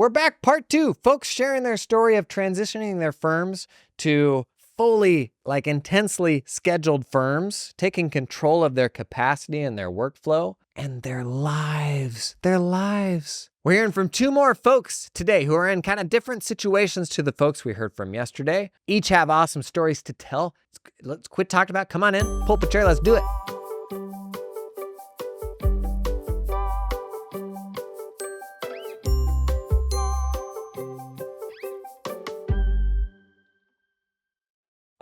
We're back, part 2. Folks sharing their story of transitioning their firms to fully, intensely scheduled firms, taking control of their capacity and their workflow and their lives. We're hearing from 2 more folks today who are in kind of different situations to the folks we heard from yesterday. Each have awesome stories to tell. Let's quit talking about it. Come on in, pull up a chair, let's do it.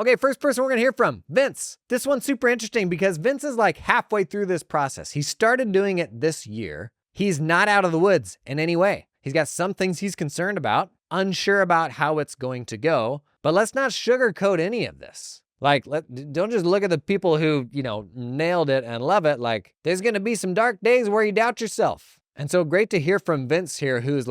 Okay, first person we're gonna hear from, Vince. This one's super interesting because Vince is halfway through this process. He started doing it this year. He's not out of the woods in any way. He's got some things he's concerned about, unsure about how it's going to go, but let's not sugarcoat any of this. Don't just look at the people who, nailed it and love it. There's gonna be some dark days where you doubt yourself. And so great to hear from Vince here, who's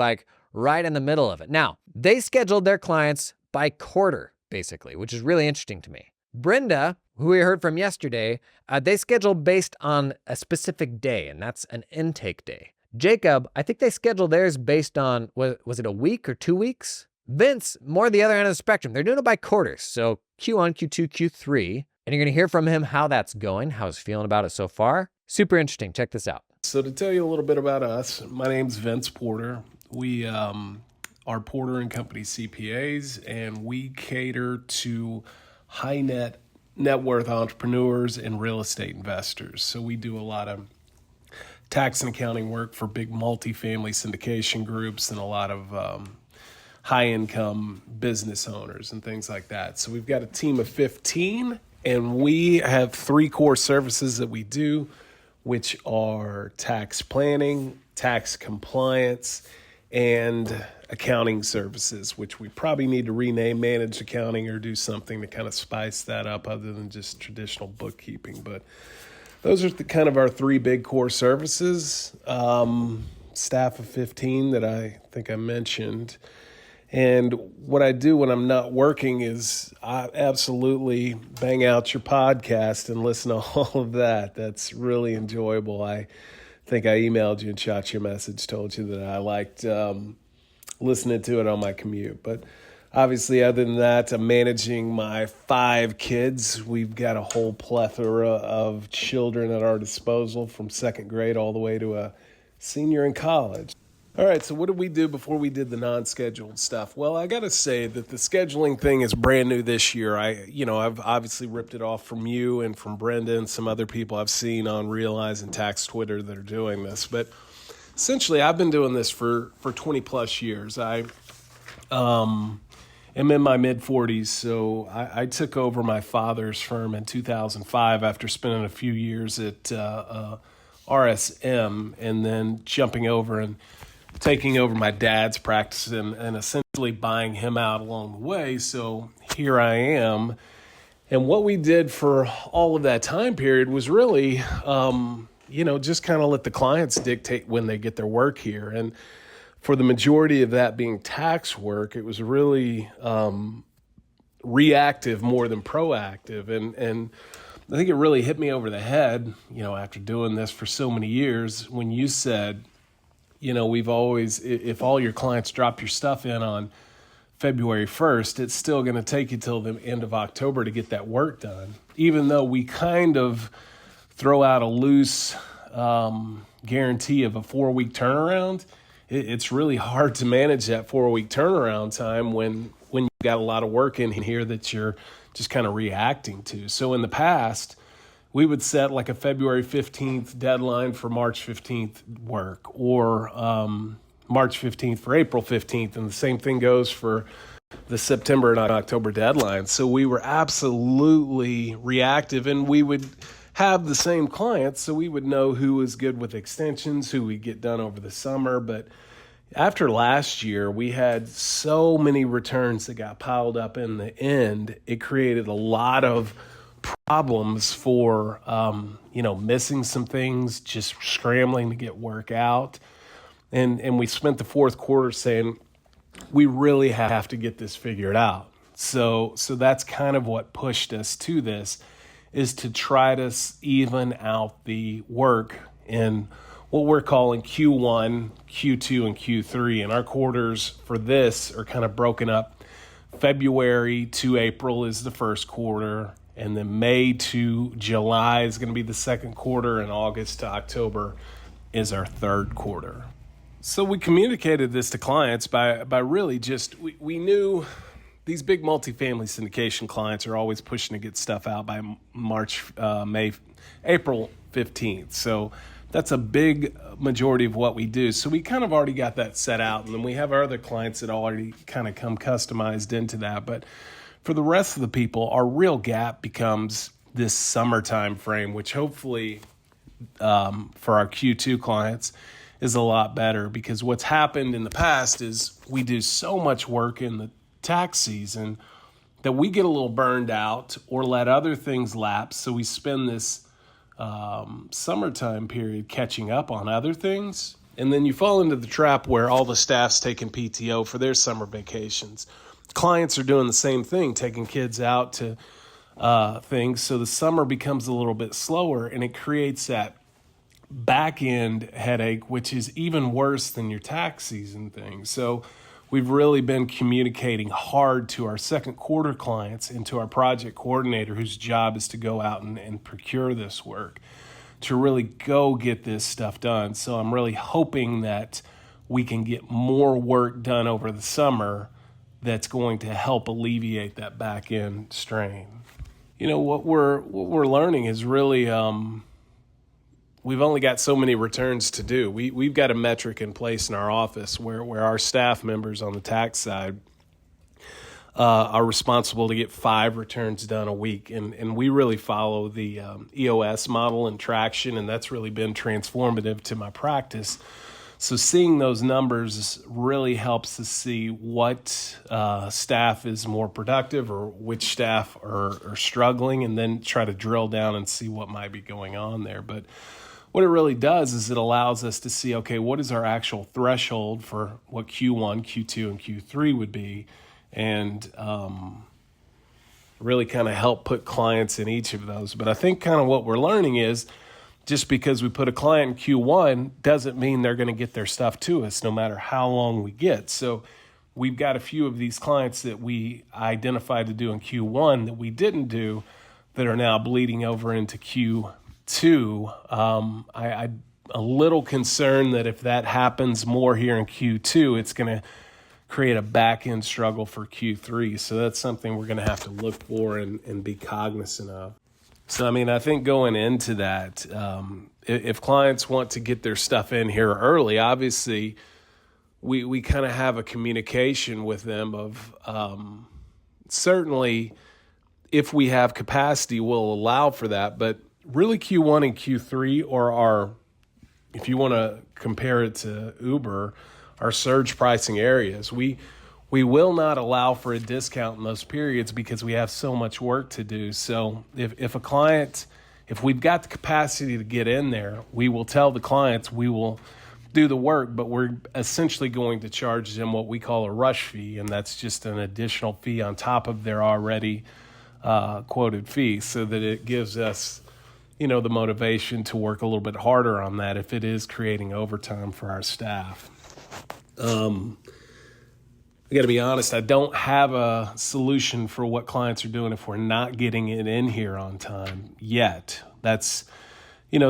right in the middle of it. Now, they scheduled their clients by quarter, basically, which is really interesting to me. Brenda, who we heard from yesterday, they scheduled based on a specific day, and that's an intake day. Jacob, I think they scheduled theirs based on, was it a week or 2 weeks? Vince, more the other end of the spectrum. They're doing it by quarters, so Q1, Q2, Q3, and you're gonna hear from him how that's going, how he's feeling about it so far. Super interesting, check this out. So to tell you a little bit about us, my name's Vince Porter. We are Porter & Company CPAs, and we cater to high net worth entrepreneurs and real estate investors. So we do a lot of tax and accounting work for big multifamily syndication groups and a lot of high income business owners and things like that. So we've got a team of 15, and we have 3 core services that we do, which are tax planning, tax compliance, and accounting services, which we probably need to rename managed accounting or do something to kind of spice that up other than just traditional bookkeeping. But those are kind of our 3 big core services. Staff of 15 that I think I mentioned. And what I do when I'm not working is I absolutely bang out your podcast and listen to all of that. That's really enjoyable. I think I emailed you and shot you a message, told you that I liked listening to it on my commute. But obviously, other than that, I'm managing my 5 kids. We've got a whole plethora of children at our disposal from 2nd grade all the way to a senior in college. All right, so what did we do before we did the non-scheduled stuff? Well, I got to say that the scheduling thing is brand new this year. I've obviously ripped it off from you and from Brenda and some other people I've seen on Realize and Tax Twitter that are doing this. But essentially, I've been doing this for 20 plus years. I am in my mid-40s, so I took over my father's firm in 2005 after spending a few years at RSM and then jumping over and taking over my dad's practice and essentially buying him out along the way. So here I am. And what we did for all of that time period was really, just kind of let the clients dictate when they get their work here. And for the majority of that being tax work, it was really reactive more than proactive. And I think it really hit me over the head, after doing this for so many years, when you said, we've always, if all your clients drop your stuff in on February 1st, it's still going to take you till the end of October to get that work done. Even though we kind of throw out a loose guarantee of a 4-week turnaround, it's really hard to manage that 4-week turnaround time when you've got a lot of work in here that you're just kind of reacting to. So in the past, we would set a February 15th deadline for March 15th work, or March 15th for April 15th. And the same thing goes for the September and October deadline. So we were absolutely reactive, and we would have the same clients, so we would know who was good with extensions, who we'd get done over the summer. But after last year, we had so many returns that got piled up in the end. It created a lot of problems for, missing some things, just scrambling to get work out. And we spent the 4th quarter saying, we really have to get this figured out. So that's kind of what pushed us to this, is to try to even out the work. And what we're calling Q1, Q2, and Q3. And our quarters for this are kind of broken up. February to April is the first quarter, and then May to July is going to be the second quarter, and August to October is our third quarter. So we communicated this to clients by really just, we knew these big multifamily syndication clients are always pushing to get stuff out by April 15th. So that's a big majority of what we do. So we kind of already got that set out, and then we have our other clients that already kind of come customized into that. But for the rest of the people, our real gap becomes this summertime frame, which hopefully for our Q2 clients is a lot better, because what's happened in the past is we do so much work in the tax season that we get a little burned out or let other things lapse. So we spend this summertime period catching up on other things. And then you fall into the trap where all the staff's taking PTO for their summer vacations. Clients are doing the same thing, taking kids out to things. So the summer becomes a little bit slower, and it creates that back end headache, which is even worse than your tax season thing. So we've really been communicating hard to our second quarter clients and to our project coordinator, whose job is to go out and procure this work, to really go get this stuff done. So I'm really hoping that we can get more work done over the summer that's going to help alleviate that back end strain. You know, what we're learning is really we've only got so many returns to do. We've got a metric in place in our office where our staff members on the tax side are responsible to get 5 returns done a week. And we really follow the EOS model and traction, and that's really been transformative to my practice. So seeing those numbers really helps us see what staff is more productive or which staff are struggling, and then try to drill down and see what might be going on there. But what it really does is it allows us to see, okay, what is our actual threshold for what Q1, Q2, and Q3 would be, and really kind of help put clients in each of those. But I think kind of what we're learning is just because we put a client in Q1 doesn't mean they're going to get their stuff to us no matter how long we get. So we've got a few of these clients that we identified to do in Q1 that we didn't do that are now bleeding over into Q2. I'm a little concerned that if that happens more here in Q2, it's going to create a back-end struggle for Q3. So that's something we're going to have to look for and be cognizant of. So, I mean, I think going into that, if clients want to get their stuff in here early, obviously we kind of have a communication with them of certainly if we have capacity, we'll allow for that. But really Q1 and Q3 are our, if you want to compare it to Uber, our surge pricing areas. We will not allow for a discount in those periods because we have so much work to do. So if a client, if we've got the capacity to get in there, we will tell the clients we will do the work, but we're essentially going to charge them what we call a rush fee, and that's just an additional fee on top of their already quoted fee, so that it gives us, the motivation to work a little bit harder on that if it is creating overtime for our staff. I got to be honest, I don't have a solution for what clients are doing if we're not getting it in here on time yet. That's,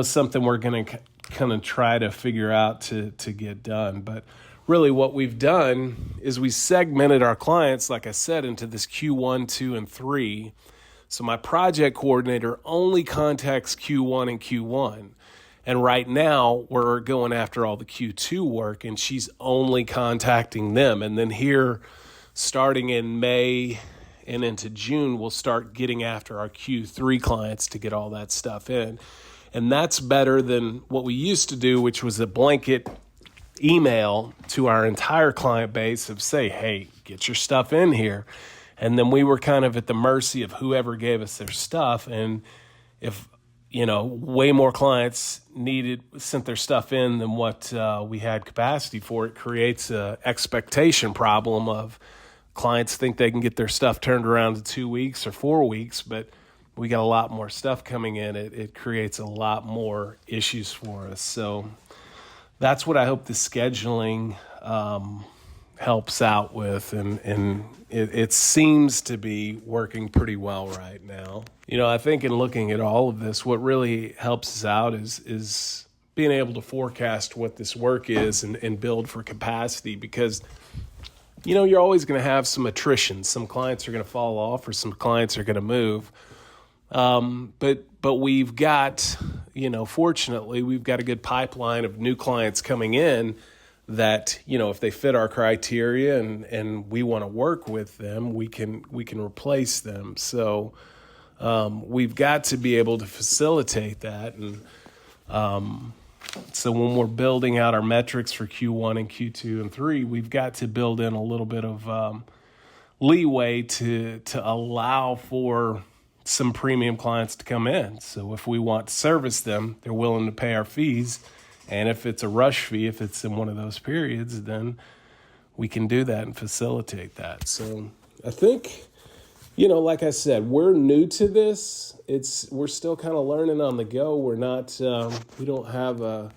something we're going to kind of try to figure out to get done. But really what we've done is we segmented our clients, like I said, into this Q1, 2, and 3. So my project coordinator only contacts Q1 and Q1. And right now, we're going after all the Q2 work, and she's only contacting them. And then here, starting in May and into June, we'll start getting after our Q3 clients to get all that stuff in. And that's better than what we used to do, which was a blanket email to our entire client base of say, hey, get your stuff in here. And then we were kind of at the mercy of whoever gave us their stuff. And if way more clients sent their stuff in than what we had capacity for, it creates a expectation problem of clients think they can get their stuff turned around in 2 weeks or 4 weeks, but we got a lot more stuff coming in. It creates a lot more issues for us. So that's what I hope the scheduling helps out with, and it seems to be working pretty well right now. I think in looking at all of this, what really helps us out is being able to forecast what this work is and build for capacity, because you're always going to have some attrition. Some clients are going to fall off, or some clients are going to move. But we've got, fortunately, we've got a good pipeline of new clients coming in that, if they fit our criteria and we want to work with them, we can replace them. So we've got to be able to facilitate that. And so when we're building out our metrics for Q1 and Q2 and 3, we've got to build in a little bit of leeway to allow for some premium clients to come in. So if we want to service them, they're willing to pay our fees. And if it's a rush fee, if it's in one of those periods, then we can do that and facilitate that. So I think, like I said, we're new to this. We're still kind of learning on the go. We're not, we don't have a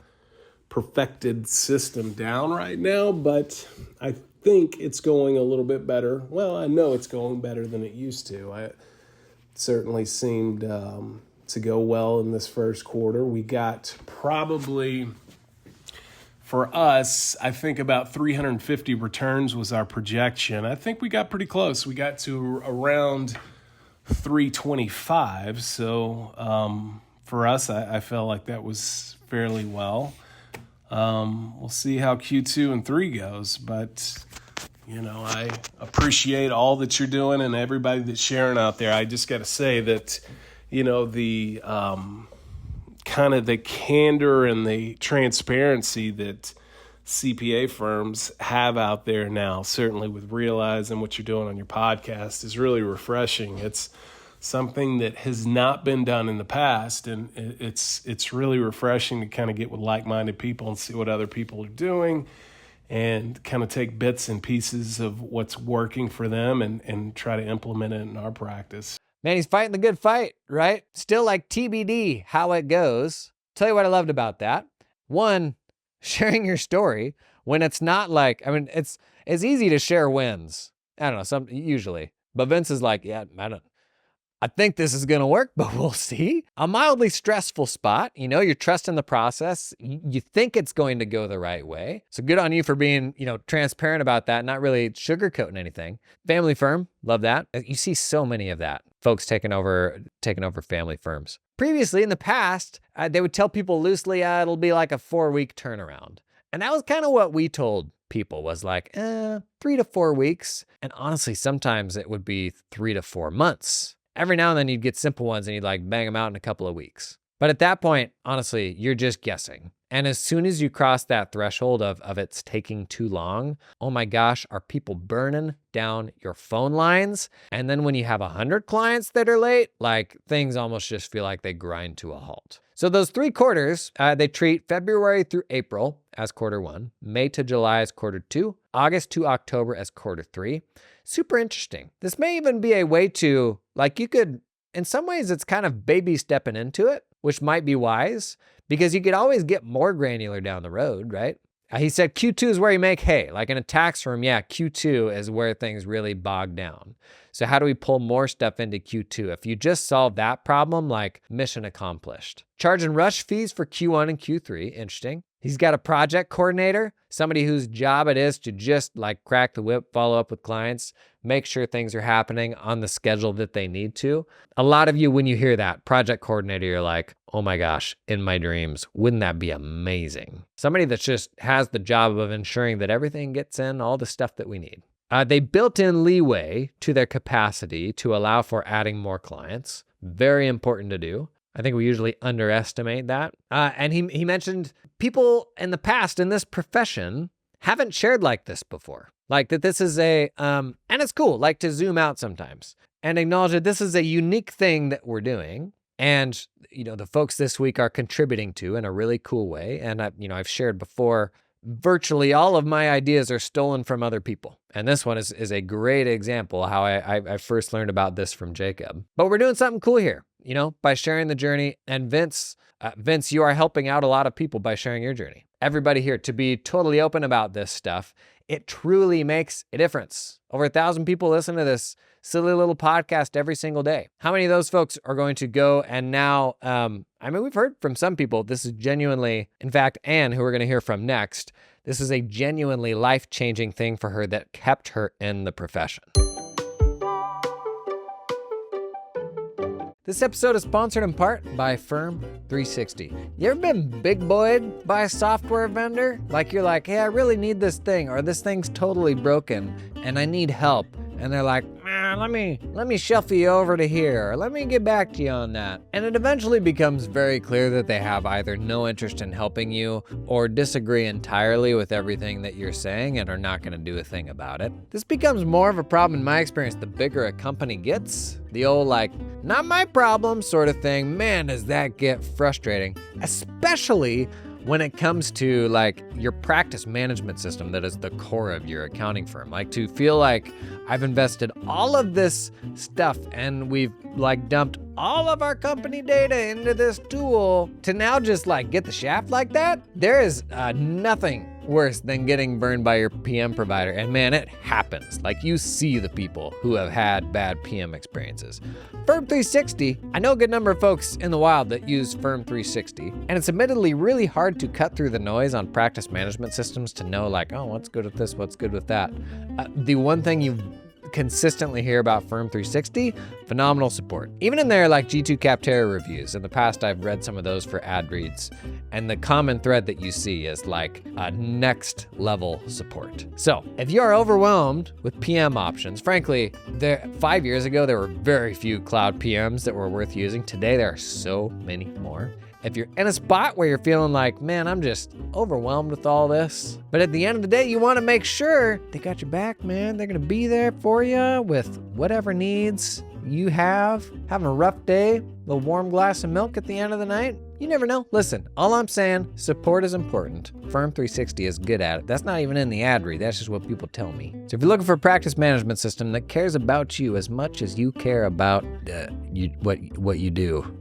perfected system down right now, but I think it's going a little bit better. Well, I know it's going better than it used to. It certainly seemed to go well in this first quarter. We got probably, for us, I think about 350 returns was our projection. I think we got pretty close. We got to around 325. So for us, I felt like that was fairly well. We'll see how Q2 and 3 goes, but I appreciate all that you're doing and everybody that's sharing out there. I just got to say that, the kind of the candor and the transparency that CPA firms have out there now, certainly with Realize and what you're doing on your podcast, is really refreshing. It's something that has not been done in the past, and it's really refreshing to kind of get with like-minded people and see what other people are doing and kind of take bits and pieces of what's working for them and try to implement it in our practice. Man, he's fighting the good fight, right? Still like TBD how it goes. Tell you what I loved about that. One, sharing your story when it's not like, it's easy to share wins. I don't know, usually. But Vince is like, yeah, I think this is going to work, but we'll see. A mildly stressful spot. You're trusting the process. You think it's going to go the right way. So good on you for being, transparent about that, not really sugarcoating anything. Family firm, love that. You see so many of that. Folks taking over family firms. Previously, in the past, they would tell people loosely, it'll be like a 4-week turnaround. And that was kind of what we told people, was like, 3 to 4 weeks. And honestly, sometimes it would be 3 to 4 months. Every now and then you'd get simple ones and you'd like bang them out in a couple of weeks. But at that point, honestly, you're just guessing. And as soon as you cross that threshold of it's taking too long, oh my gosh, are people burning down your phone lines? And then when you have 100 clients that are late, like things almost just feel like they grind to a halt. So those 3 quarters, they treat February through April as quarter 1, May to July as quarter 2, August to October as quarter 3. Super interesting. This may even be a way to, you could, in some ways, it's kind of baby stepping into it, which might be wise, because you could always get more granular down the road, right? He said Q2 is where you make hay. Like in a tax firm, Q2 is where things really bog down. So how do we pull more stuff into Q2? If you just solve that problem, mission accomplished. Charging rush fees for Q1 and Q3, interesting. He's got a project coordinator, somebody whose job it is to just crack the whip, follow up with clients, make sure things are happening on the schedule that they need to. A lot of you, when you hear that, project coordinator, you're like, oh my gosh, in my dreams, wouldn't that be amazing? Somebody that just has the job of ensuring that everything gets in, all the stuff that we need. They built in leeway to their capacity to allow for adding more clients. Very important to do. I think we usually underestimate that. And he mentioned people in the past in this profession haven't shared like this before. That this is and it's cool, to zoom out sometimes and acknowledge that this is a unique thing that we're doing. And, the folks this week are contributing to in a really cool way. And I've shared before, virtually all of my ideas are stolen from other people. And this one is a great example how I first learned about this from Jacob. But we're doing something cool here, by sharing the journey. And Vince, you are helping out a lot of people by sharing your journey. everybody here to be totally open about this stuff. It truly makes a difference. Over 1,000 people listen to this silly little podcast every single day. How many of those folks are going to go and now, we've heard from some people, this is genuinely, in fact, Anne, who we're going to hear from next, this is a genuinely life-changing thing for her that kept her in the profession. This episode is sponsored in part by Firm 360. You ever been big boyed by a software vendor? Like you're like, hey, I really need this thing, or this thing's totally broken and I need help. And they're like, let me shuffle you over to here, or let me get back to you on that. And it eventually becomes very clear that they have either no interest in helping you or disagree entirely with everything that you're saying and are not gonna do a thing about it. This becomes more of a problem in my experience the bigger a company gets. The old like, not my problem sort of thing, man, does that get frustrating, especially when it comes to like your practice management system that is the core of your accounting firm. Like to feel like I've invested all of this stuff and we've like dumped all of our company data into this tool to now just like get the shaft like that. There is nothing worse than getting burned by your PM provider. And man, it happens. Like you see the people who have had bad PM experiences. Firm 360, I know a good number of folks in the wild that use Firm 360, and it's admittedly really hard to cut through the noise on practice management systems to know like, oh, what's good with this, what's good with that. The one thing you consistently hear about Firm 360, phenomenal support. Even in their like G2 Capterra reviews, in the past I've read some of those for ad reads, and the common thread that you see is like a next level support. So if you are overwhelmed with PM options, frankly, 5 years ago there were very few cloud PMs that were worth using. Today there are so many more. If you're in a spot where you're feeling like, man, I'm just overwhelmed with all this, but at the end of the day, you want to make sure they got your back, man. They're going to be there for you with whatever needs you have. Having a rough day, a little warm glass of milk at the end of the night. You never know. Listen, all I'm saying, support is important. Firm 360 is good at it. That's not even in the ad read. That's just what people tell me. So if you're looking for a practice management system that cares about you as much as you care about what you do,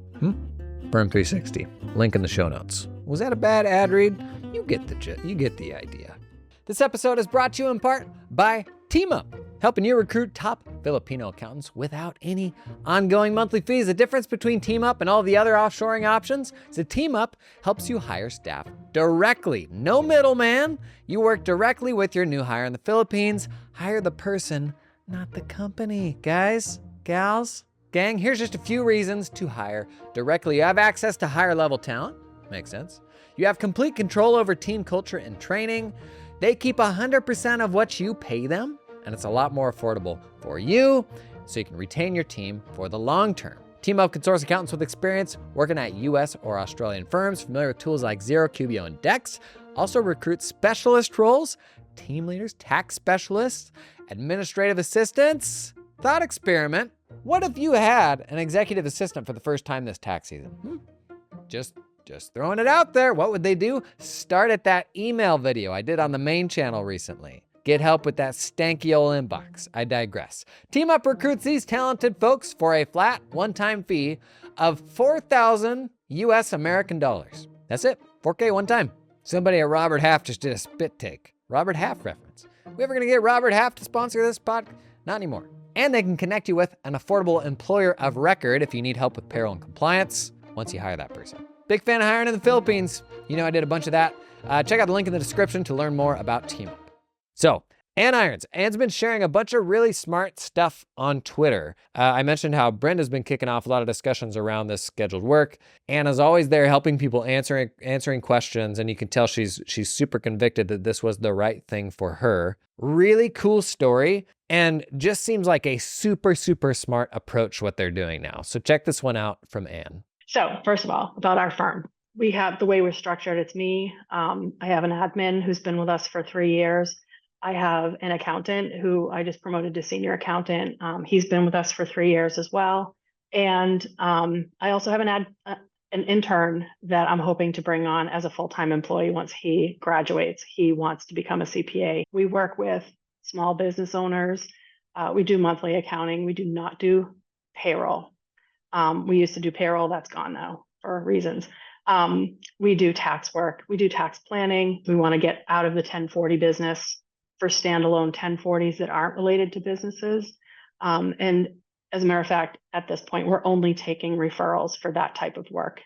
Firm 360. Link in the show notes. Was that a bad ad read? You get the idea. This episode is brought to you in part by TeamUp, helping you recruit top Filipino accountants without any ongoing monthly fees. The difference between TeamUp and all the other offshoring options is that TeamUp helps you hire staff directly. No middleman. You work directly with your new hire in the Philippines. Hire the person, not the company. Guys, gals, gang, here's just a few reasons to hire directly. You have access to higher level talent. Makes sense. You have complete control over team culture and training. They keep 100% of what you pay them, and it's a lot more affordable for you, so you can retain your team for the long term. TeamUp can source accountants with experience working at US or Australian firms, familiar with tools like Xero, Cubio, and Dex. Also recruit specialist roles, team leaders, tax specialists, administrative assistants. Thought experiment. What if you had an executive assistant for the first time this tax season? Just throwing it out there. What would they do? Start at that email video I did on the main channel recently. Get help with that stanky old inbox. I digress. TeamUp recruits these talented folks for a flat one-time fee of 4,000 US American dollars. That's it, 4K one time. Somebody at Robert Half just did a spit take. Robert Half reference. We ever gonna get Robert Half to sponsor this podcast? Not anymore. And they can connect you with an affordable employer of record if you need help with payroll and compliance once you hire that person. Big fan of hiring in the Philippines. You know I did a bunch of that. Check out the link in the description to learn more about TeamUp. So, Ann Irons. Ann's been sharing a bunch of really smart stuff on Twitter. I mentioned how Brenda's been kicking off a lot of discussions around this scheduled work. Anna's always there helping people, answering questions, and you can tell she's super convicted that this was the right thing for her. Really cool story, and just seems like a super, super smart approach what they're doing now. So check this one out from Ann. So first of all, about our firm. We have the way we're structured. It's me. I have an admin who's been with us for 3 years. I have an accountant who I just promoted to senior accountant. He's been with us for 3 years as well. And I also have an intern that I'm hoping to bring on as a full-time employee once he graduates. He wants to become a CPA. We work with small business owners. We do monthly accounting. We do not do payroll. We used to do payroll. That's gone now for reasons. We do tax work. We do tax planning. We want to get out of the 1040 business for standalone 1040s that aren't related to businesses. And as a matter of fact, at this point, we're only taking referrals for that type of work.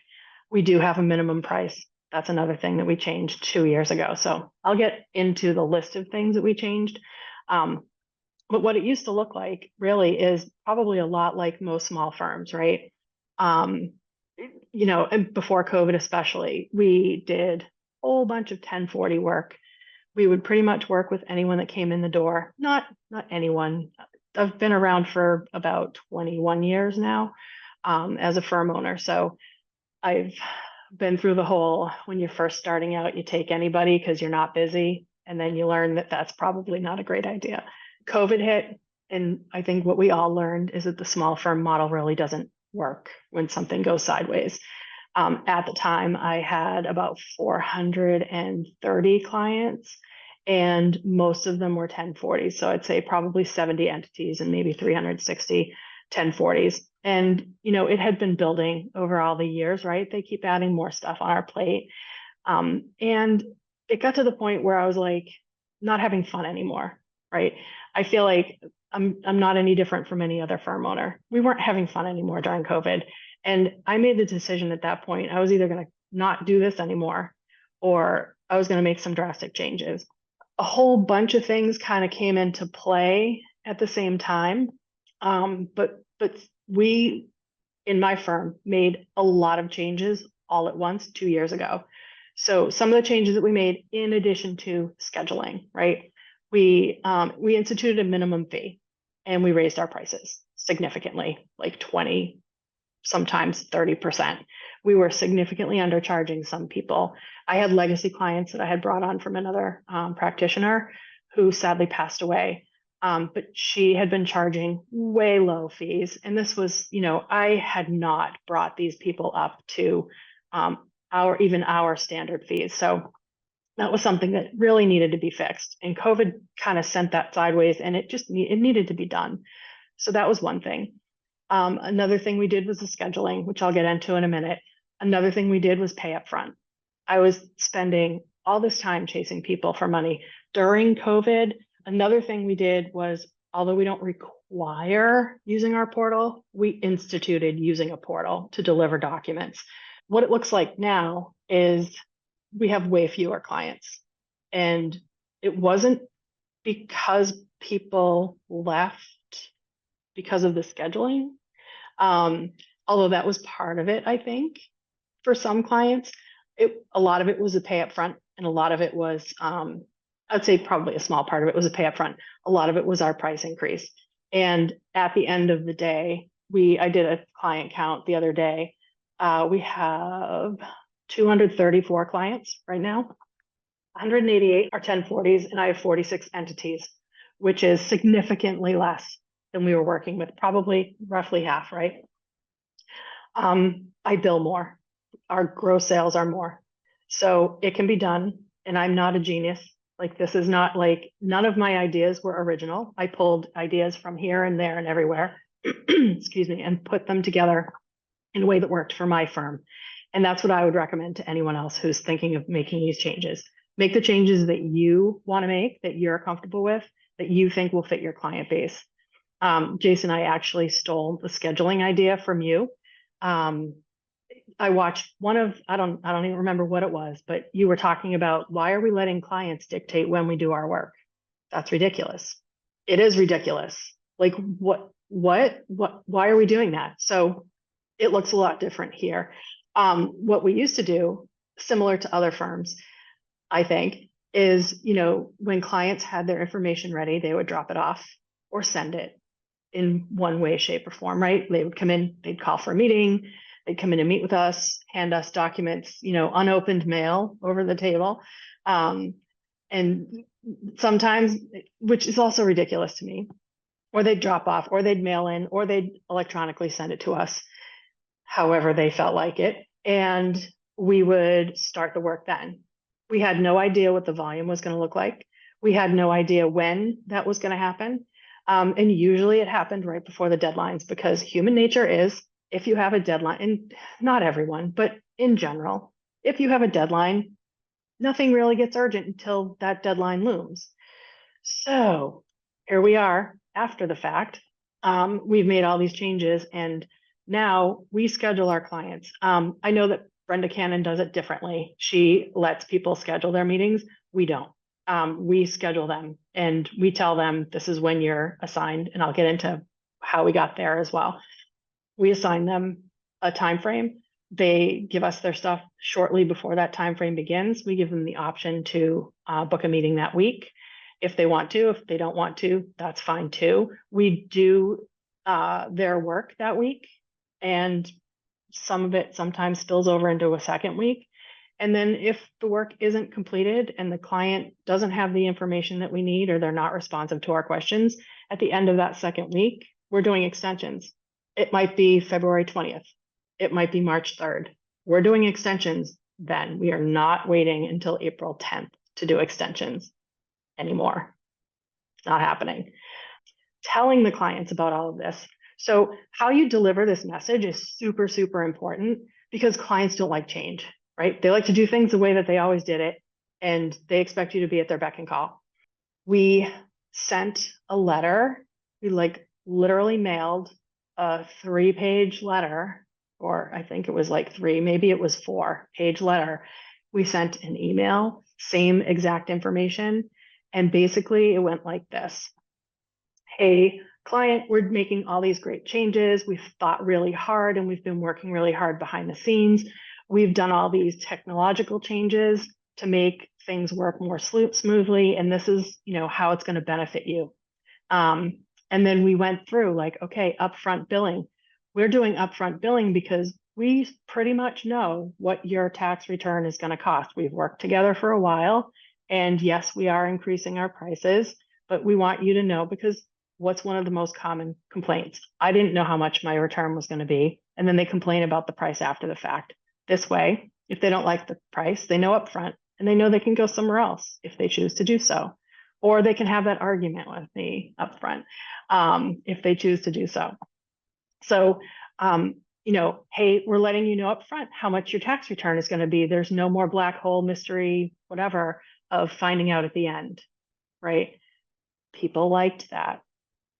We do have a minimum price. That's another thing that we changed 2 years ago. So I'll get into the list of things that we changed. But what it used to look like really is probably a lot like most small firms, right? Um, and before COVID especially, we did a whole bunch of 1040 work. We would pretty much work with anyone that came in the door. Not anyone. I've been around for about 21 years now, as a firm owner. So I've been through the whole, when you're first starting out, you take anybody because you're not busy, and then you learn that that's probably not a great idea. COVID hit, and I think what we all learned is that the small firm model really doesn't work when something goes sideways. At the time, I had about 430 clients, and most of them were 1040s. So I'd say probably 70 entities and maybe 360 1040s. And, it had been building over all the years, right? They keep adding more stuff on our plate. And it got to the point where I was like, not having fun anymore, right? I feel like I'm not any different from any other firm owner. We weren't having fun anymore during COVID. And I made the decision at that point, I was either going to not do this anymore, or I was going to make some drastic changes. A whole bunch of things kind of came into play at the same time. But we, in my firm, made a lot of changes all at once 2 years ago. So some of the changes that we made, in addition to scheduling, right? We instituted a minimum fee, and we raised our prices significantly, like 20, sometimes 30%. We were significantly undercharging some people. I had legacy clients that I had brought on from another practitioner who sadly passed away. But she had been charging way low fees. And this was, I had not brought these people up to our standard fees. So that was something that really needed to be fixed. And COVID kind of sent that sideways, and it needed to be done. So that was one thing. Another thing we did was the scheduling, which I'll get into in a minute. Another thing we did was pay up front. I was spending all this time chasing people for money during COVID. Another thing we did was, although we don't require using our portal, we instituted using a portal to deliver documents. What it looks like now is we have way fewer clients. And it wasn't because people left because of the scheduling, although that was part of it, I think, for some clients. A lot of it was a pay up front, and a lot of it was, I'd say probably a small part of it was a pay up front. A lot of it was our price increase. And at the end of the day, I did a client count the other day. We have 234 clients right now. 188 are 1040s, and I have 46 entities, which is significantly less than we were working with, probably roughly half, right? I bill more. Our gross sales are more. So it can be done, and I'm not a genius. Like, this is not like, none of my ideas were original. I pulled ideas from here and there and everywhere, excuse me, and put them together in a way that worked for my firm. And that's what I would recommend to anyone else who's thinking of making these changes. Make the changes that you want to make, that you're comfortable with, that you think will fit your client base. Jason, I actually stole the scheduling idea from you. I watched I don't even remember what it was, but you were talking about, why are we letting clients dictate when we do our work? That's ridiculous. It is ridiculous. Like, why are we doing that? So it looks a lot different here. What we used to do, similar to other firms, I think, is, when clients had their information ready, they would drop it off or send it in one way, shape, or form, right? They would come in, they'd call for a meeting, they'd come in and meet with us, hand us documents, unopened mail over the table. And sometimes, which is also ridiculous to me, or they'd drop off, or they'd mail in, or they'd electronically send it to us, however they felt like it. And we would start the work then. We had no idea what the volume was going to look like. We had no idea when that was going to happen. And usually it happened right before the deadlines, because human nature is if you have a deadline, and not everyone, but in general, if you have a deadline, nothing really gets urgent until that deadline looms. So here we are after the fact. We've made all these changes, and now we schedule our clients. I know that Brenda Cannon does it differently. She lets people schedule their meetings. We don't. We schedule them and we tell them this is when you're assigned, and I'll get into how we got there as well. We assign them a time frame. They give us their stuff shortly before that time frame begins. We give them the option to book a meeting that week if they want to. If they don't want to, that's fine too. We do their work that week, and some of it sometimes spills over into a second week. And then if the work isn't completed and the client doesn't have the information that we need, or they're not responsive to our questions, at the end of that second week, we're doing extensions. It might be February 20th. It might be March 3rd. We're doing extensions then. We are not waiting until April 10th to do extensions anymore. It's not happening. Telling the clients about all of this. So how you deliver this message is super, super important, because clients don't like change, right? They like to do things the way that they always did it, and they expect you to be at their beck and call. We sent a letter. We literally mailed a 3-page letter, or I think it was like 3, maybe it was 4-page letter. We sent an email, same exact information. And basically it went like this. Hey, client, we're making all these great changes. We've thought really hard, and we've been working really hard behind the scenes. We've done all these technological changes to make things work more smoothly. And this is, how it's going to benefit you. And then we went through okay, upfront billing. We're doing upfront billing because we pretty much know what your tax return is going to cost. We've worked together for a while, and yes, we are increasing our prices, but we want you to know, because what's one of the most common complaints? I didn't know how much my return was going to be, and then they complain about the price after the fact. This way, if they don't like the price, they know upfront, and they know they can go somewhere else if they choose to do so. Or they can have that argument with me upfront if they choose to do so. So, hey, we're letting you know upfront how much your tax return is going to be. There's no more black hole mystery, whatever, of finding out at the end, right? People liked that.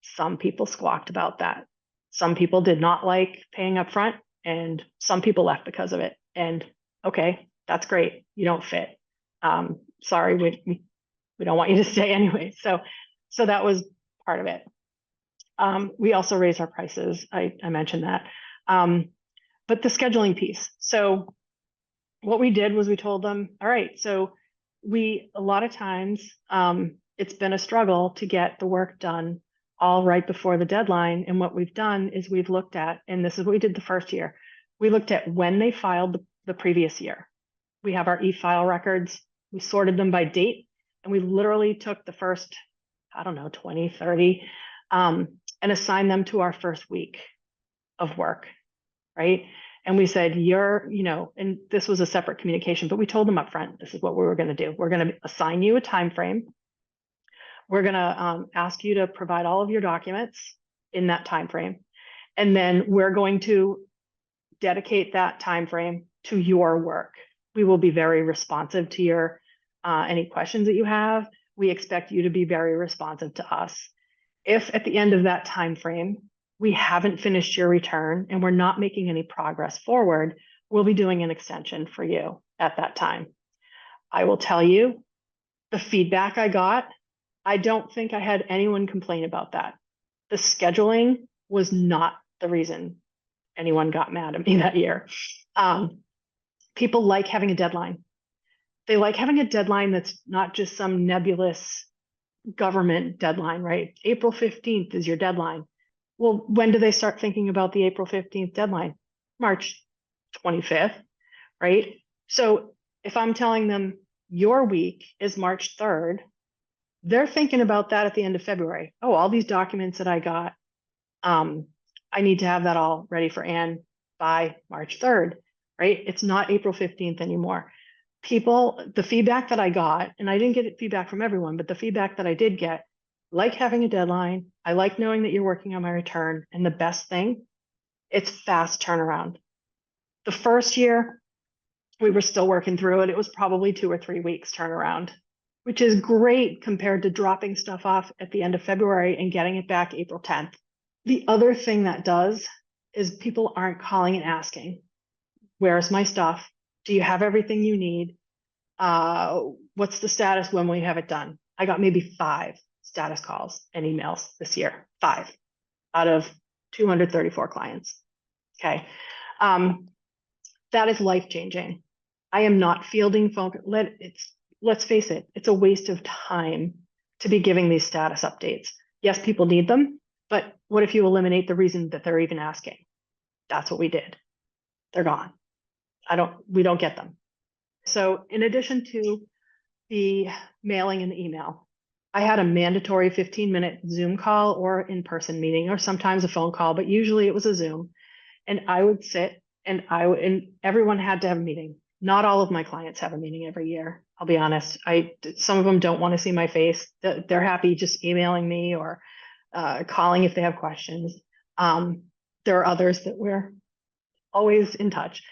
Some people squawked about that. Some people did not like paying upfront, and some people left because of it. And okay, that's great. You don't fit. Sorry, we don't want you to stay anyway. So that was part of it. We also raised our prices. I mentioned that. But the scheduling piece. So what we did was we told them, all right, so a lot of times, it's been a struggle to get the work done all right before the deadline. And what we've done is we've looked at, and this is what we did the first year, we looked at when they filed the previous year. We have our e-file records. We sorted them by date, and we literally took the first, 20, 30, and assigned them to our first week of work, right? And we said, and this was a separate communication, but we told them up front, this is what we were going to do. We're going to assign you a time frame. We're going to ask you to provide all of your documents in that time frame. And then we're going to dedicate that time frame to your work. We will be very responsive to your any questions that you have. We expect you to be very responsive to us. If at the end of that time frame, we haven't finished your return and we're not making any progress forward, we'll be doing an extension for you at that time. I will tell you, the feedback I got, I don't think I had anyone complain about that. The scheduling was not the reason anyone got mad at me that year. People like having a deadline. They like having a deadline that's not just some nebulous government deadline, right? April 15th is your deadline. Well, when do they start thinking about the April 15th deadline? March 25th, right? So if I'm telling them your week is March 3rd, they're thinking about that at the end of February. Oh, all these documents that I got, I need to have that all ready for Anne by March 3rd, right? It's not April 15th anymore. The feedback that I got, and I didn't get feedback from everyone, but the feedback that I did get, like having a deadline. I like knowing that you're working on my return. And the best thing, It's fast turnaround. The first year, we were still working through it. It was probably 2 or 3 weeks turnaround, which is great compared to dropping stuff off at the end of February and getting it back April 10th. The other thing that does is people aren't calling and asking, where's my stuff? Do you have everything you need? What's the status? When will you have it done? I got maybe 5 status calls and emails this year, 5 out of 234 clients. Okay. That is life-changing. I am not fielding phone. Let's face it, it's a waste of time to be giving these status updates. Yes, people need them, but what if you eliminate the reason that they're even asking? That's what we did. They're gone. We don't get them. So in addition to the mailing and the email, I had a mandatory 15-minute Zoom call or in-person meeting, or sometimes a phone call, but usually it was a Zoom. And I would sit and everyone had to have a meeting. Not all of my clients have a meeting every year. I'll be honest. Some of them don't want to see my face. They're happy just emailing me or calling if they have questions. There are others that we're always in touch.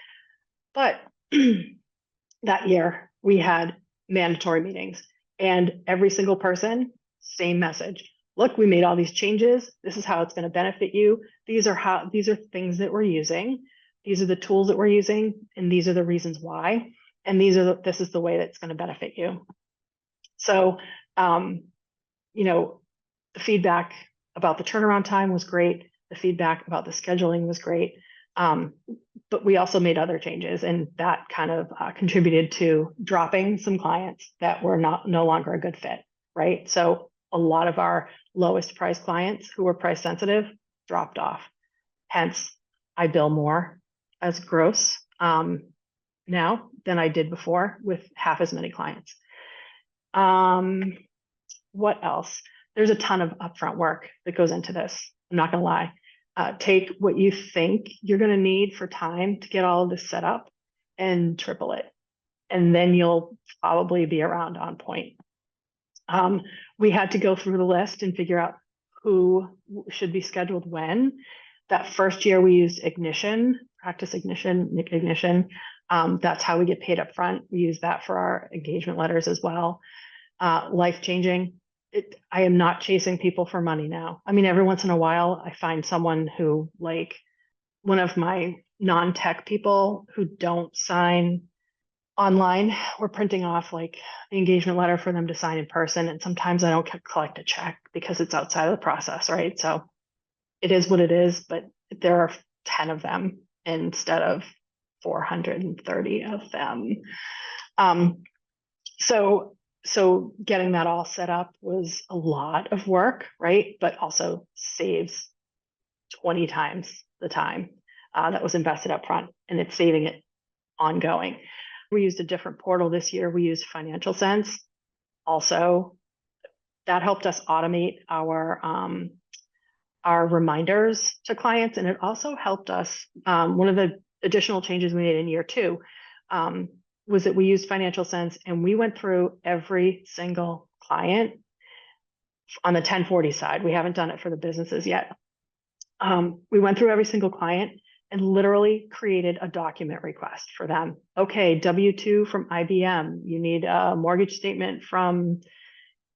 But that year we had mandatory meetings, and every single person, same message. Look, we made all these changes. This is how it's going to benefit you. These are things that we're using. These are the tools that we're using, and these are the reasons why. And this is the way that's going to benefit you. So, the feedback about the turnaround time was great. The feedback about the scheduling was great. But we also made other changes, and that kind of contributed to dropping some clients that were no longer a good fit, right? So a lot of our lowest price clients who were price sensitive dropped off. Hence, I bill more as gross now than I did before with half as many clients. What else? There's a ton of upfront work that goes into this. I'm not gonna lie. Take what you think you're gonna need for time to get all of this set up and triple it. And then you'll probably be around on point. We had to go through the list and figure out who should be scheduled when. That first year we used Practice Ignition. That's how we get paid up front. We use that for our engagement letters as well. Life-changing. I am not chasing people for money now. I mean, every once in a while I find someone who, like one of my non-tech people who don't sign online, we're printing off like the engagement letter for them to sign in person. And sometimes I don't collect a check because it's outside of the process, right? So it is what it is, but there are 10 of them instead of 430 of them. So getting that all set up was a lot of work, right? But also saves 20 times the time that was invested up front, and it's saving it ongoing. We used a different portal this year. We used Financial Sense. Also, that helped us automate our reminders to clients, and it also helped us. One of the additional changes we made in year 2 was that we used Financial Sense, and we went through every single client on the 1040 side. We haven't done it for the businesses yet. We went through every single client and literally created a document request for them. Okay, W-2 from IBM. You need a mortgage statement from,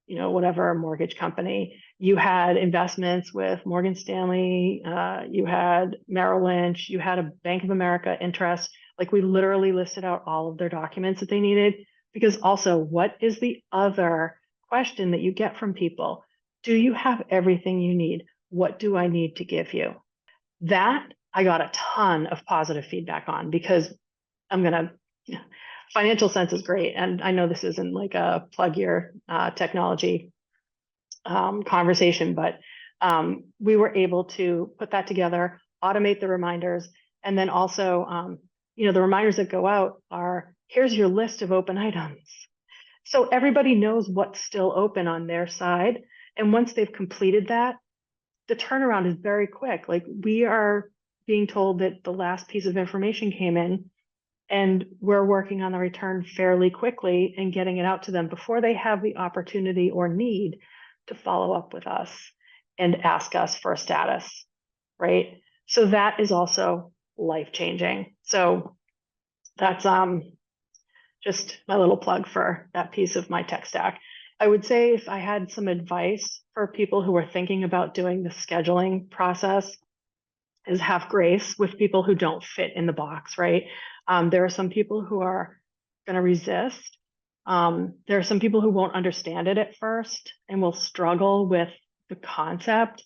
whatever mortgage company. You had investments with Morgan Stanley. You had Merrill Lynch. You had a Bank of America interest. Like, we literally listed out all of their documents that they needed, because also, what is the other question that you get from people? Do you have everything you need? What do I need to give you? That I got a ton of positive feedback on, because Financial Sense is great. And I know this isn't like a plug your technology conversation, but we were able to put that together, automate the reminders, and then also, the reminders that go out are, here's your list of open items. So everybody knows what's still open on their side. And once they've completed that, the turnaround is very quick. Like, we are being told that the last piece of information came in, and we're working on the return fairly quickly and getting it out to them before they have the opportunity or need to follow up with us and ask us for a status, right? So that is also life-changing. So that's just my little plug for that piece of my tech stack. I would say if I had some advice for people who are thinking about doing the scheduling process, is have grace with people who don't fit in the box, right? There are some people who are going to resist. There are some people who won't understand it at first and will struggle with the concept.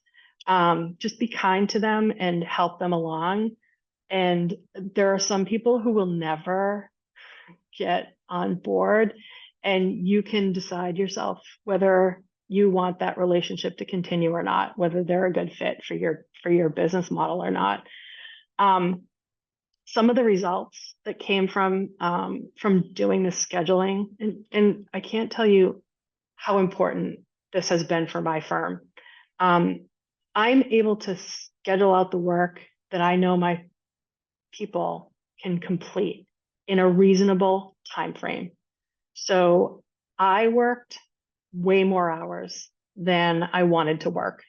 Just be kind to them and help them along. And there are some people who will never get on board, and you can decide yourself whether you want that relationship to continue or not, whether they're a good fit for your business model or not. Some of the results that came from doing this scheduling, and I can't tell you how important this has been for my firm. I'm able to schedule out the work that I know my people can complete in a reasonable time frame. So I worked way more hours than I wanted to work.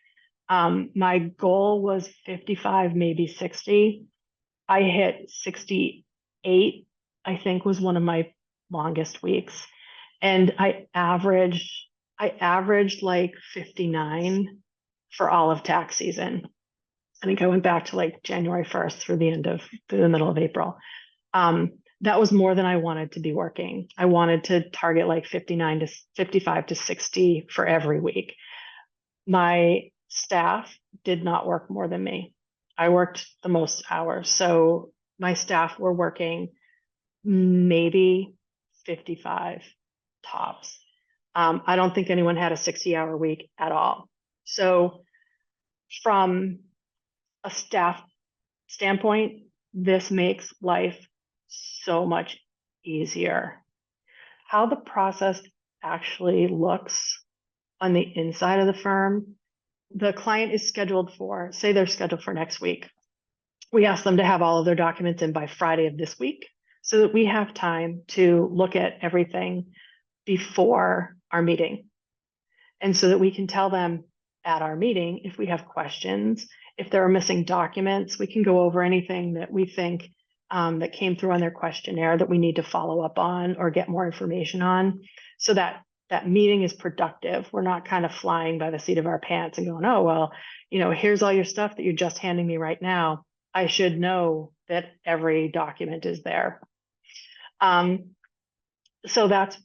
My goal was 55, maybe 60. I hit 68, I think was one of my longest weeks. And I averaged like 59 for all of tax season. I think I went back to like January 1st through the middle of April. That was more than I wanted to be working. I wanted to target like 55 to 60 for every week. My staff did not work more than me. I worked the most hours. So my staff were working maybe 55 tops. I don't think anyone had a 60-hour week at all. So from a staff standpoint, this makes life so much easier. How the process actually looks on the inside of the firm, the client is scheduled for, say they're scheduled for next week. We ask them to have all of their documents in by Friday of this week so that we have time to look at everything before our meeting. And so that we can tell them at our meeting if we have questions, if there are missing documents, we can go over anything that we think that came through on their questionnaire that we need to follow up on or get more information on, so that that meeting is productive. We're not kind of flying by the seat of our pants and going, oh, well, here's all your stuff that you're just handing me right now. I should know that every document is there. So that's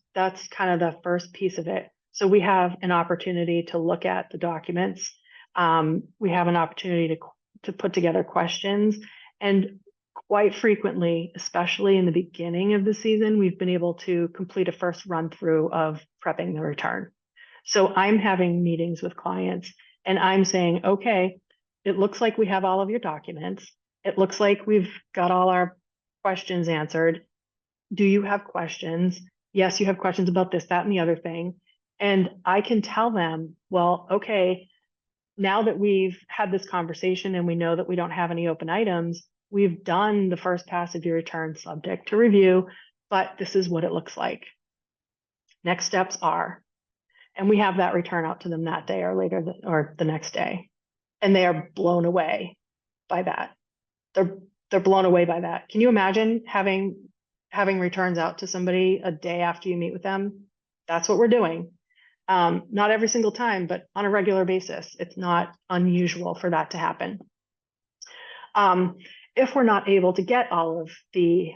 kind of the first piece of it. So we have an opportunity to look at the documents. We have an opportunity to put together questions, and quite frequently, especially in the beginning of the season, we've been able to complete a first run through of prepping the return. So I'm having meetings with clients and I'm saying, okay, it looks like we have all of your documents. It looks like we've got all our questions answered. Do you have questions? Yes, you have questions about this, that, and the other thing. And I can tell them, well, okay, now that we've had this conversation and we know that we don't have any open items, we've done the first pass of your return subject to review, but this is what it looks like. Next steps are, and we have that return out to them that day or later or the next day. And they are blown away by that. They're blown away by that. Can you imagine having returns out to somebody a day after you meet with them? That's what we're doing. Not every single time, but on a regular basis. It's not unusual for that to happen. If we're not able to get all of the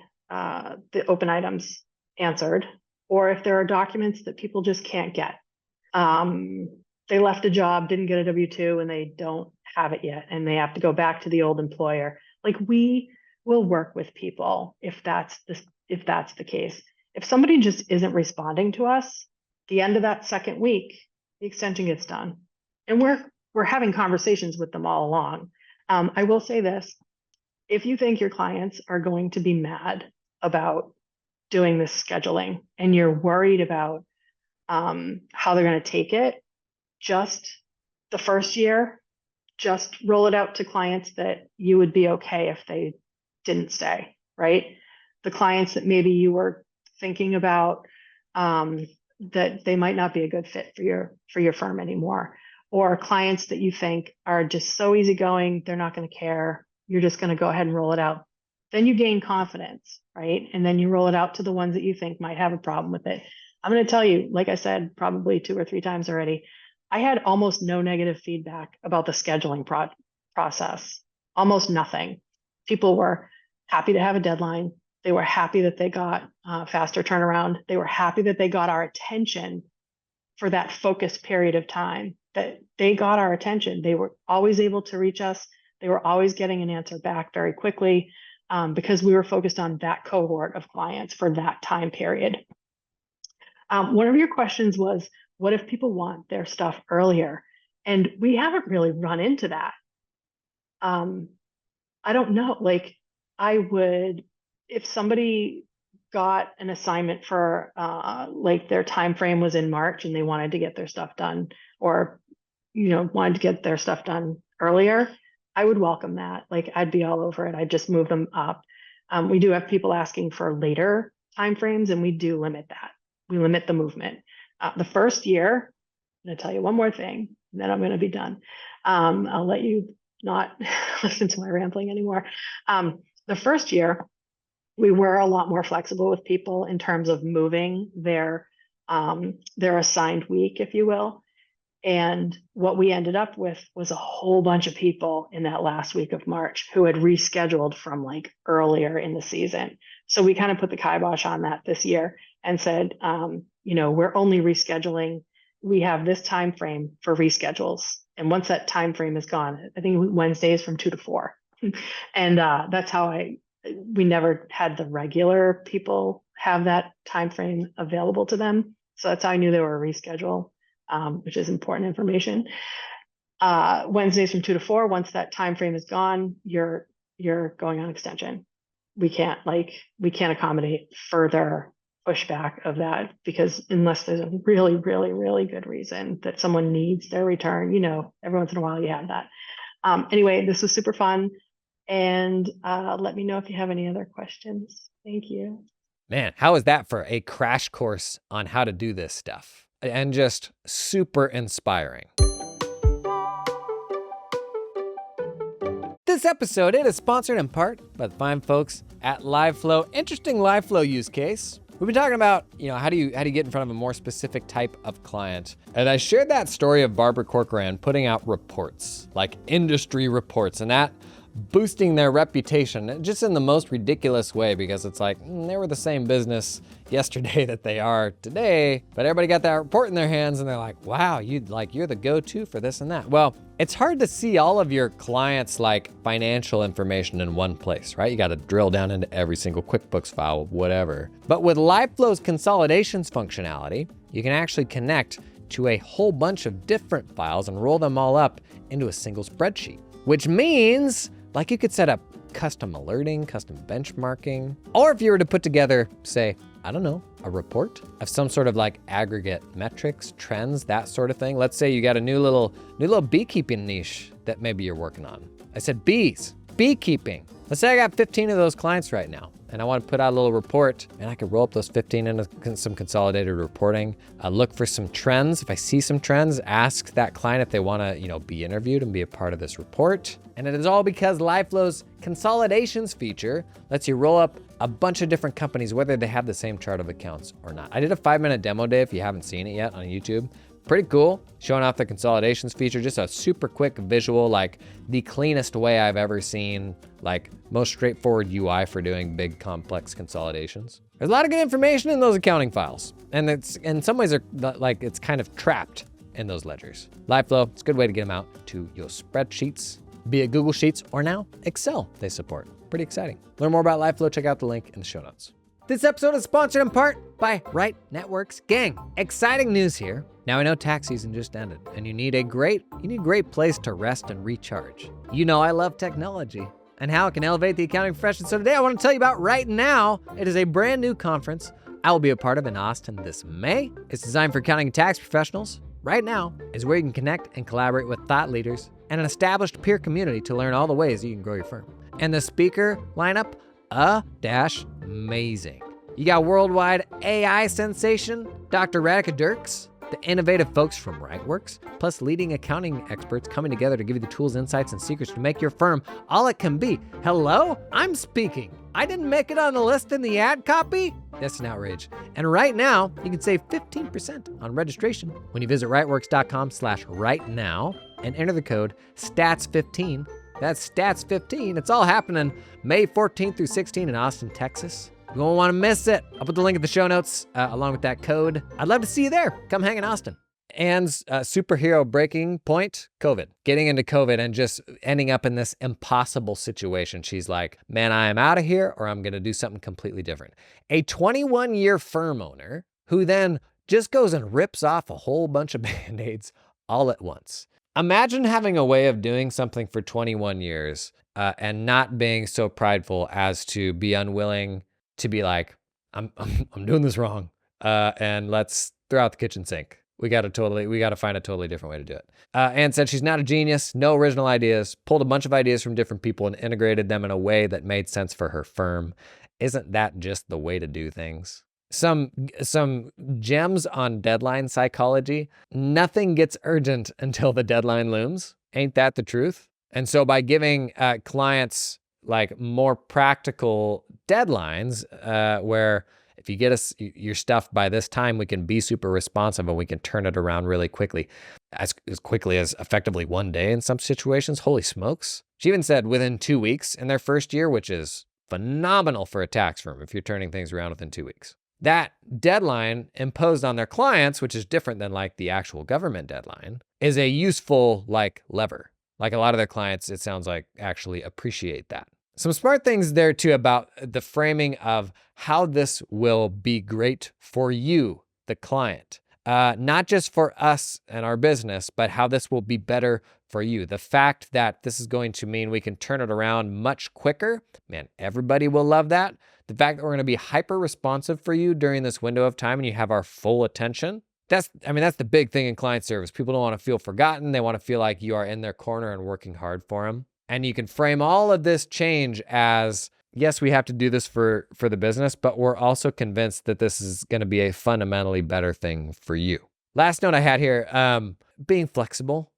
open items answered, or if there are documents that people just can't get, they left a job, didn't get a W-2, and they don't have it yet, and they have to go back to the old employer. Like, we will work with people if that's the case. If somebody just isn't responding to us, the end of that second week, the extension gets done, and we're having conversations with them all along. I will say this: if you think your clients are going to be mad about doing this scheduling and you're worried about how they're going to take it, just the first year, just roll it out to clients that you would be okay if they didn't stay, right? The clients that maybe you were thinking about that they might not be a good fit for your firm anymore, or clients that you think are just so easygoing, they're not going to care. you're just going to go ahead and roll it out. Then you gain confidence, right? And then you roll it out to the ones that you think might have a problem with it. I'm going to tell you, like I said, probably 2 or 3 times already, I had almost no negative feedback about the scheduling process, almost nothing. People were happy to have a deadline. They were happy that they got faster turnaround. They were happy that they got our attention for that focused period of time, that they got our attention. They were always able to reach us. They were always getting an answer back very quickly because we were focused on that cohort of clients for that time period. One of your questions was, what if people want their stuff earlier? And we haven't really run into that. I don't know, like I would, if somebody got an assignment for like their time frame was in March and they wanted to get their stuff done, or wanted to get their stuff done earlier, I would welcome that. Like I'd be all over it. I'd just move them up. We do have people asking for later time frames, and we do limit that. We limit the movement. The first year, I'm going to tell you one more thing, and then I'm going to be done. I'll let you not listen to my rambling anymore. The first year, we were a lot more flexible with people in terms of moving their assigned week, if you will. And what we ended up with was a whole bunch of people in that last week of March who had rescheduled from like earlier in the season. So we kind of put the kibosh on that this year and said, we're only rescheduling. We have this time frame for reschedules. And once that time frame is gone, I think Wednesdays from 2 to 4. And that's how we never had the regular people have that time frame available to them. So that's how I knew they were a reschedule, which is important information. Wednesdays from 2 to 4, once that time frame is gone, you're going on extension. We can't accommodate further pushback of that, because unless there's a really, really, really good reason that someone needs their return, every once in a while you have that. Anyway, this was super fun. And let me know if you have any other questions. Thank you. Man, how is that for a crash course on how to do this stuff? And just super inspiring. This episode, it is sponsored in part by the fine folks at LiveFlow. Interesting LiveFlow use case. We've been talking about, how do you get in front of a more specific type of client? And I shared that story of Barbara Corcoran putting out reports, like industry reports, and that boosting their reputation just in the most ridiculous way, because it's like they were the same business yesterday that they are today, but everybody got that report in their hands and they're like, wow, you're the go-to for this and that. Well, it's hard to see all of your clients' financial information in one place, right? You got to drill down into every single QuickBooks file, whatever. But with LiveFlow's consolidations functionality, you can actually connect to a whole bunch of different files and roll them all up into a single spreadsheet, which means you could set up custom alerting, custom benchmarking, or if you were to put together, say, a report of some sort of aggregate metrics, trends, that sort of thing. Let's say you got a new little beekeeping niche that maybe you're working on. I said bees, beekeeping. Let's say I got 15 of those clients right now, and I want to put out a little report, and I could roll up those 15 into some consolidated reporting. Look for some trends. If I see some trends, ask that client if they want to, be interviewed and be a part of this report. And it is all because LiveFlow's consolidations feature lets you roll up a bunch of different companies, whether they have the same chart of accounts or not. I did a 5-minute demo day if you haven't seen it yet on YouTube. Pretty cool, showing off the consolidations feature, just a super quick visual, the cleanest way I've ever seen, most straightforward UI for doing big complex consolidations. There's a lot of good information in those accounting files, and it's in some ways it's kind of trapped in those ledgers. LiveFlow, it's a good way to get them out to your spreadsheets, be it Google Sheets or now Excel they support. Pretty exciting. Learn more about LiveFlow, check out the link in the show notes. This episode is sponsored in part by Right Networks. Gang, exciting news here. Now I know tax season just ended, and you need a great place to rest and recharge. I love technology and how it can elevate the accounting profession. So today I want to tell you about Right Now. It is a brand new conference I will be a part of in Austin this May. It's designed for accounting and tax professionals. Right Now is where you can connect and collaborate with thought leaders and an established peer community to learn all the ways you can grow your firm. And the speaker lineup, amazing. You got worldwide AI sensation, Dr. Radhika Dirks, The innovative folks from Writeworks, plus leading accounting experts coming together to give you the tools, insights, and secrets to make your firm all it can be. Hello? I'm speaking. I didn't make it on the list in the ad copy? That's an outrage. And right now, you can save 15% on registration when you visit writeworks.com/rightnow and enter the code STATS15. That's STATS15. It's all happening May 14th through 16th in Austin, Texas. You won't want to miss it. I'll put the link in the show notes along with that code. I'd love to see you there. Come hang in Austin. Anne's superhero breaking point, COVID. Getting into COVID and just ending up in this impossible situation. She's like, man, I am out of here or I'm going to do something completely different. A 21-year firm owner who then just goes and rips off a whole bunch of Band-Aids all at once. Imagine having a way of doing something for 21 years and not being so prideful as to be unwilling to be like, I'm doing this wrong, and let's throw out the kitchen sink. We got to find a totally different way to do it. Anne said she's not a genius, no original ideas, pulled a bunch of ideas from different people and integrated them in a way that made sense for her firm. Isn't that just the way to do things? Some gems on deadline psychology. Nothing gets urgent until the deadline looms. Ain't that the truth? And so by giving clients like more practical deadlines, where if you get us your stuff by this time, we can be super responsive and we can turn it around really quickly, as quickly as effectively one day in some situations. Holy smokes. She even said within 2 weeks in their first year, which is phenomenal for a tax firm if you're turning things around within 2 weeks. That deadline imposed on their clients, which is different than like the actual government deadline, is a useful like lever. Like a lot of their clients, it sounds like, actually appreciate that. Some smart things there too about the framing of how this will be great for you, the client. Not just for us and our business, but how this will be better for you. The fact that this is going to mean we can turn it around much quicker. Man, everybody will love that. The fact that we're going to be hyper responsive for you during this window of time and you have our full attention. That's the big thing in client service. People don't want to feel forgotten. They want to feel like you are in their corner and working hard for them. And you can frame all of this change as, yes, we have to do this for the business, but we're also convinced that this is going to be a fundamentally better thing for you. Last note I had here, being flexible,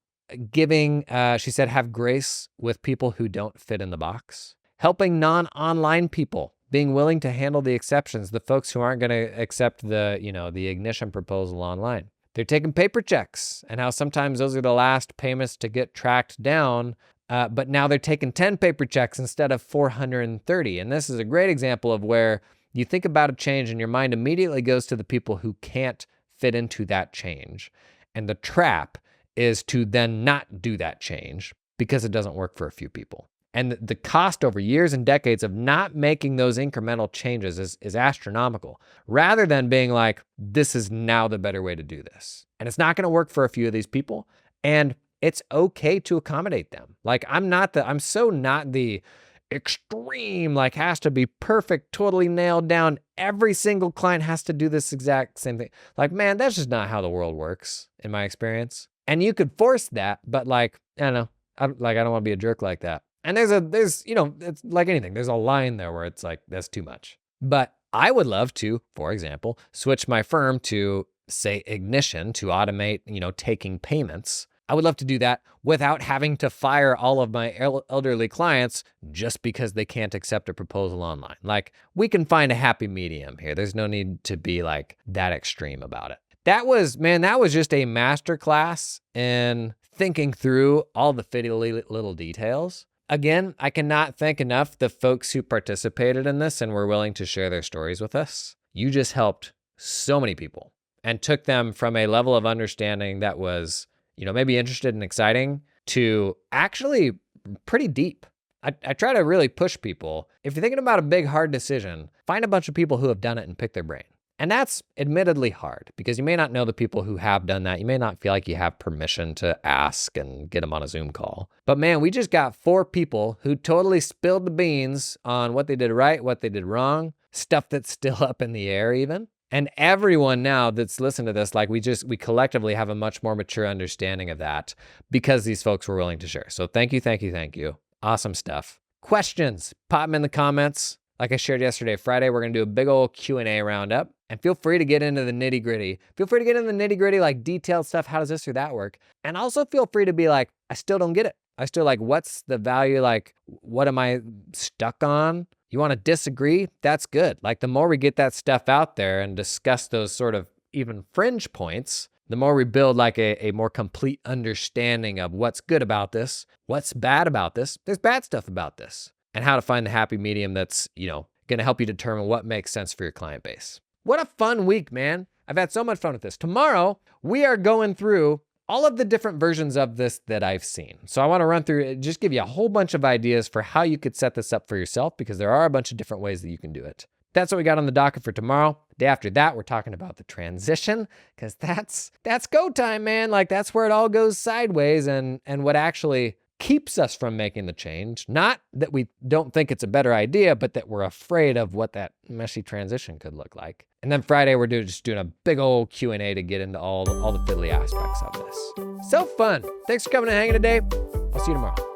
giving, she said, have grace with people who don't fit in the box, helping non-online people, being willing to handle the exceptions, the folks who aren't going to accept the ignition proposal online. They're taking paper checks and how sometimes those are the last payments to get tracked down. But now they're taking 10 paper checks instead of 430. And this is a great example of where you think about a change and your mind immediately goes to the people who can't fit into that change. And the trap is to then not do that change because it doesn't work for a few people. And the cost over years and decades of not making those incremental changes is astronomical, rather than being like, this is now the better way to do this. And it's not going to work for a few of these people. And it's okay to accommodate them. Like I'm so not the extreme, like has to be perfect, totally nailed down. Every single client has to do this exact same thing. Like, man, that's just not how the world works in my experience. And you could force that, but like, I don't know. I don't want to be a jerk like that. And there's it's like anything. There's a line there where it's like, that's too much. But I would love to, for example, switch my firm to, say, Ignition to automate, taking payments. I would love to do that without having to fire all of my elderly clients just because they can't accept a proposal online. Like, we can find a happy medium here. There's no need to be like that extreme about it. That was just a masterclass in thinking through all the fiddly little details. Again, I cannot thank enough the folks who participated in this and were willing to share their stories with us. You just helped so many people and took them from a level of understanding that was, maybe interested and exciting to actually pretty deep. I try to really push people. If you're thinking about a big, hard decision, find a bunch of people who have done it and pick their brain. And that's admittedly hard because you may not know the people who have done that. You may not feel like you have permission to ask and get them on a Zoom call. But man, we just got 4 people who totally spilled the beans on what they did right, what they did wrong, stuff that's still up in the air even. And everyone now that's listened to this, like we collectively have a much more mature understanding of that because these folks were willing to share. So thank you. Awesome stuff. Questions, pop them in the comments. Like I shared yesterday, Friday, we're gonna do a big old Q&A roundup, and feel free to get into the nitty gritty. Feel free to get into the nitty gritty, like detailed stuff. How does this or that work? And also feel free to be like, I still don't get it. I still like, what's the value? Like, what am I stuck on? You want to disagree? That's good. Like the more we get that stuff out there and discuss those sort of even fringe points, the more we build like a more complete understanding of what's good about this, what's bad about this, there's bad stuff about this, and how to find the happy medium that's, going to help you determine what makes sense for your client base. What a fun week, man. I've had so much fun with this. Tomorrow, we are going through all of the different versions of this that I've seen. So I want to run through, just give you a whole bunch of ideas for how you could set this up for yourself, because there are a bunch of different ways that you can do it. That's what we got on the docket for tomorrow. Day after that, we're talking about the transition, because that's go time, man. Like that's where it all goes sideways, and what actually keeps us from making the change. Not that we don't think it's a better idea, but that we're afraid of what that messy transition could look like. And then Friday, we're just doing a big old Q&A to get into all the fiddly aspects of this. So fun. Thanks for coming and hanging today. I'll see you tomorrow.